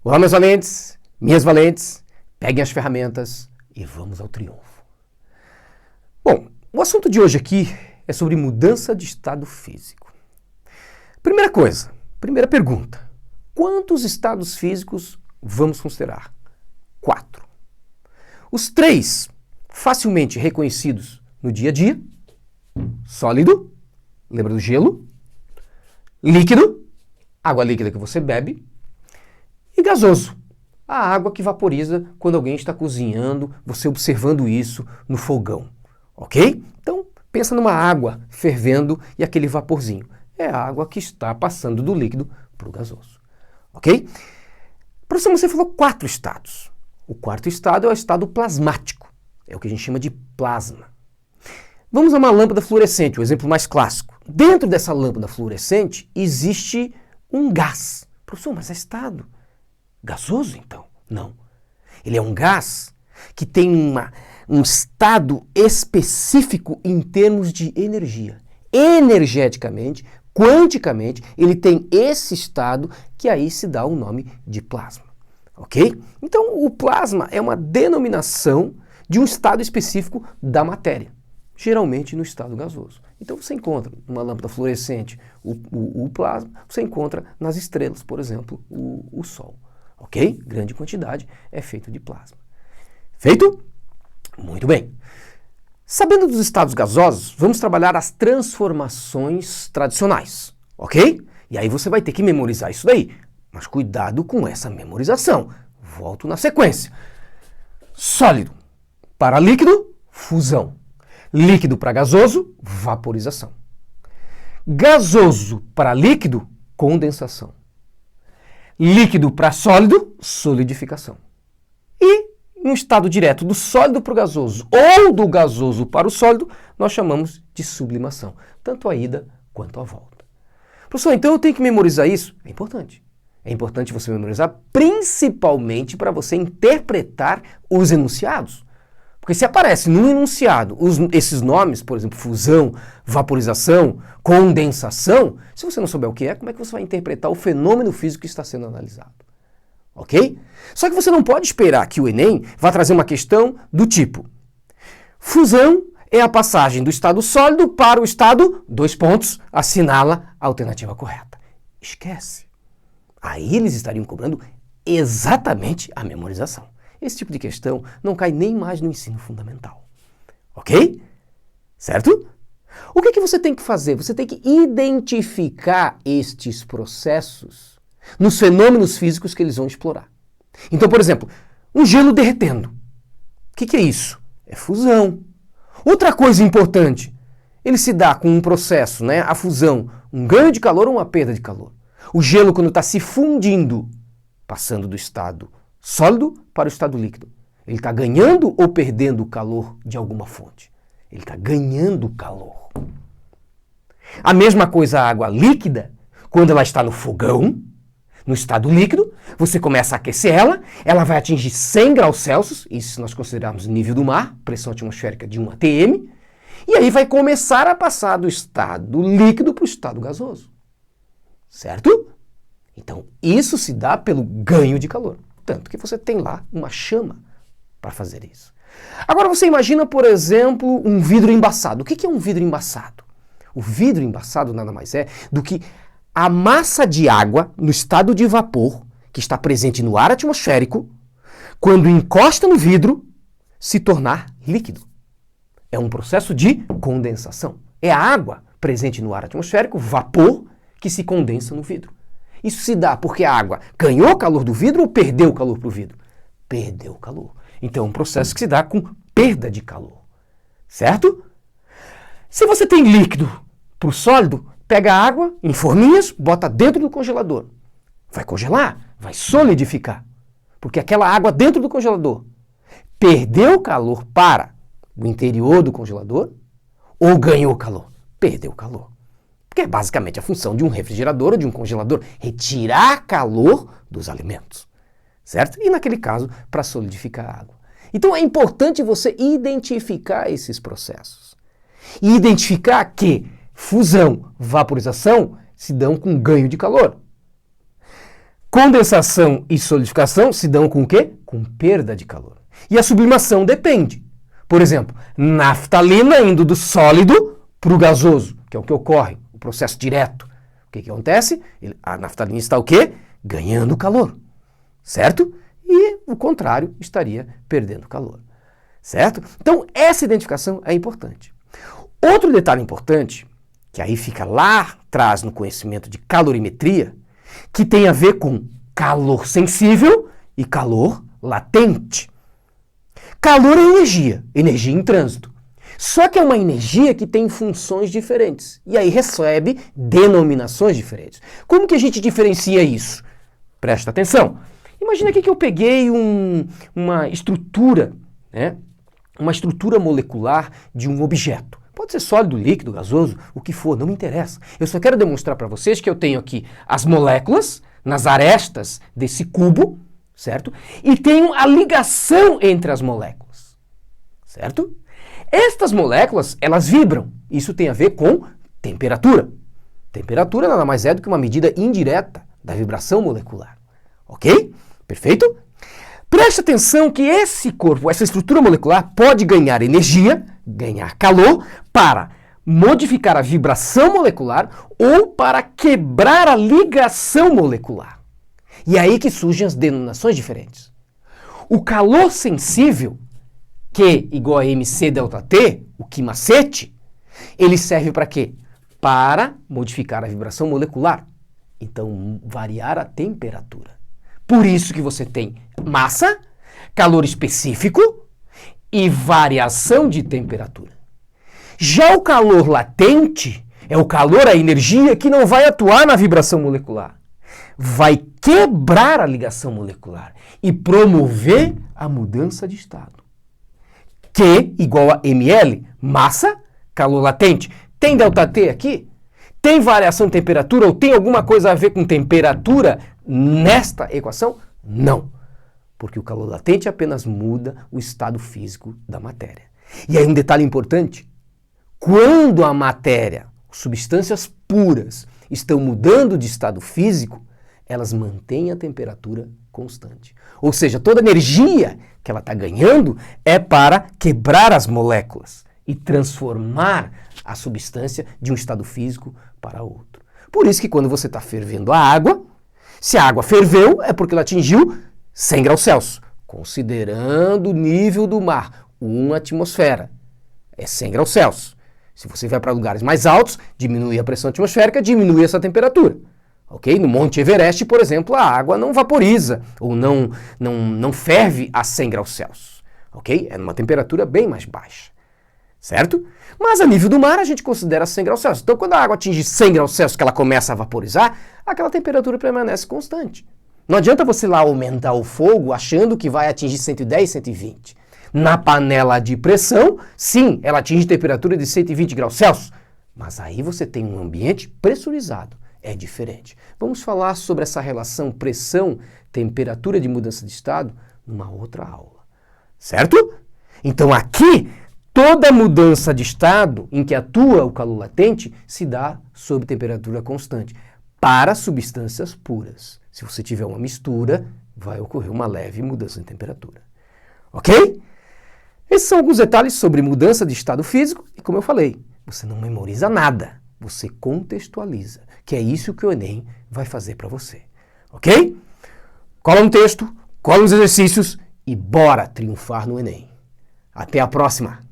Olá, meus valentes, minhas valentes, peguem as ferramentas e vamos ao triunfo. Bom, o assunto de hoje aqui é sobre mudança de estado físico. Primeira coisa, primeira pergunta, quantos estados físicos vamos considerar? 4. Os 3 facilmente reconhecidos no dia a dia: sólido, lembra do gelo? Líquido, água líquida que você bebe, e gasoso, a água que vaporiza quando alguém está cozinhando, você observando isso no fogão, ok? Então, pensa numa água fervendo e aquele vaporzinho. É a água que está passando do líquido para o gasoso, ok? Professor, você falou 4 estados. O 4º estado é o estado plasmático, é o que a gente chama de plasma. Vamos a uma lâmpada fluorescente, o exemplo mais clássico. Dentro dessa lâmpada fluorescente existe um gás. Professor, mas é estado gasoso, então? Não. Ele é um gás que tem um estado específico em termos de energia. Energeticamente, quanticamente, ele tem esse estado que aí se dá o nome de plasma. Ok? Então, o plasma é uma denominação de um estado específico da matéria, geralmente no estado gasoso. Então, você encontra numa lâmpada fluorescente o plasma, você encontra nas estrelas, por exemplo, o Sol. Ok? Grande quantidade é feito de plasma. Feito? Muito bem. Sabendo dos estados gasosos, vamos trabalhar as transformações tradicionais. Ok? E aí você vai ter que memorizar isso daí. Mas cuidado com essa memorização. Volto na sequência. Sólido para líquido, fusão. Líquido para gasoso, vaporização. Gasoso para líquido, condensação. Líquido para sólido, solidificação. E no estado direto do sólido para o gasoso ou do gasoso para o sólido, nós chamamos de sublimação. Tanto a ida quanto a volta. Professor, então eu tenho que memorizar isso? É importante. É importante você memorizar principalmente para você interpretar os enunciados. Porque se aparece no enunciado esses nomes, por exemplo, fusão, vaporização, condensação, se você não souber o que é, como é que você vai interpretar o fenômeno físico que está sendo analisado? Ok? Só que você não pode esperar que o Enem vá trazer uma questão do tipo: fusão é a passagem do estado sólido para o estado, assinala a alternativa correta. Esquece. Aí eles estariam cobrando exatamente a memorização. Esse tipo de questão não cai nem mais no ensino fundamental. Ok? Certo? O que você tem que fazer? Você tem que identificar estes processos nos fenômenos físicos que eles vão explorar. Então, por exemplo, um gelo derretendo. O que é isso? É fusão. Outra coisa importante, ele se dá com um processo, né? A fusão, um ganho de calor ou uma perda de calor. O gelo, quando está se fundindo, passando do estado sólido para o estado líquido, ele está ganhando ou perdendo o calor de alguma fonte? Ele está ganhando calor. A mesma coisa a água líquida, quando ela está no fogão, no estado líquido, você começa a aquecer ela vai atingir 100 graus Celsius, isso se nós considerarmos o nível do mar, pressão atmosférica de 1 atm, e aí vai começar a passar do estado líquido para o estado gasoso. Certo? Então, isso se dá pelo ganho de calor. Tanto que você tem lá uma chama para fazer isso. Agora você imagina, por exemplo, um vidro embaçado. O que é um vidro embaçado? O vidro embaçado nada mais é do que a massa de água no estado de vapor, que está presente no ar atmosférico, quando encosta no vidro, se tornar líquido. É um processo de condensação. É a água presente no ar atmosférico, vapor, que se condensa no vidro. Isso se dá porque a água ganhou o calor do vidro ou perdeu o calor para o vidro? Perdeu o calor. Então é um processo que se dá com perda de calor. Certo? Se você tem líquido para o sólido, pega a água em forminhas, bota dentro do congelador. Vai congelar, vai solidificar. Porque aquela água dentro do congelador perdeu calor para o interior do congelador ou ganhou calor? Perdeu calor. Porque é basicamente a função de um refrigerador ou de um congelador, retirar calor dos alimentos, certo? E naquele caso, para solidificar a água. Então é importante você identificar esses processos. E identificar que fusão, vaporização se dão com ganho de calor. Condensação e solidificação se dão com o quê? Com perda de calor. E a sublimação depende. Por exemplo, naftalina indo do sólido para o gasoso, que é o que ocorre, o processo direto. O que acontece? A naftalina está o quê? Ganhando calor, certo? E o contrário estaria perdendo calor, certo? Então, essa identificação é importante. Outro detalhe importante, que aí fica lá atrás no conhecimento de calorimetria, que tem a ver com calor sensível e calor latente. Calor é energia, energia em trânsito. Só que é uma energia que tem funções diferentes e aí recebe denominações diferentes. Como que a gente diferencia isso? Presta atenção. Imagina aqui que eu peguei uma estrutura, né? Uma estrutura molecular de um objeto. Pode ser sólido, líquido, gasoso, o que for, não me interessa. Eu só quero demonstrar para vocês que eu tenho aqui as moléculas nas arestas desse cubo, certo? E tenho a ligação entre as moléculas, certo? Estas moléculas, elas vibram. Isso tem a ver com temperatura. Temperatura nada mais é do que uma medida indireta da vibração molecular. Ok? Perfeito? Preste atenção que esse corpo, essa estrutura molecular, pode ganhar energia, ganhar calor, para modificar a vibração molecular ou para quebrar a ligação molecular. E é aí que surgem as denominações diferentes. O calor sensível, Q igual a mc ΔT, o Q macete, ele serve para quê? Para modificar a vibração molecular. Então, variar a temperatura. Por isso que você tem massa, calor específico e variação de temperatura. Já o calor latente é o calor, a energia que não vai atuar na vibração molecular. Vai quebrar a ligação molecular e promover a mudança de estado. Q igual a ml, massa, calor latente. Tem ΔT aqui? Tem variação de temperatura ou tem alguma coisa a ver com temperatura nesta equação? Não, porque o calor latente apenas muda o estado físico da matéria. E aí um detalhe importante, quando a matéria, substâncias puras, estão mudando de estado físico, elas mantêm a temperatura constante. Ou seja, toda a energia que ela está ganhando é para quebrar as moléculas e transformar a substância de um estado físico para outro. Por isso que quando você está fervendo a água, se a água ferveu é porque ela atingiu 100 graus Celsius, considerando o nível do mar, 1 atmosfera, é 100 graus Celsius. Se você vai para lugares mais altos, diminui a pressão atmosférica, diminui essa temperatura. Okay? No Monte Everest, por exemplo, a água não vaporiza ou não ferve a 100 graus Celsius. Okay? É numa temperatura bem mais baixa. Certo? Mas a nível do mar a gente considera 100 graus Celsius. Então quando a água atinge 100 graus Celsius, que ela começa a vaporizar, aquela temperatura permanece constante. Não adianta você lá aumentar o fogo achando que vai atingir 110, 120. Na panela de pressão, sim, ela atinge temperatura de 120 graus Celsius. Mas aí você tem um ambiente pressurizado. É diferente. Vamos falar sobre essa relação pressão-temperatura de mudança de estado numa outra aula. Certo? Então aqui, toda mudança de estado em que atua o calor latente se dá sob temperatura constante para substâncias puras. Se você tiver uma mistura, vai ocorrer uma leve mudança de temperatura. Ok? Esses são alguns detalhes sobre mudança de estado físico e, como eu falei, você não memoriza nada, você contextualiza, que é isso que o Enem vai fazer para você. Ok? Cola um texto, cola uns exercícios e bora triunfar no Enem. Até a próxima!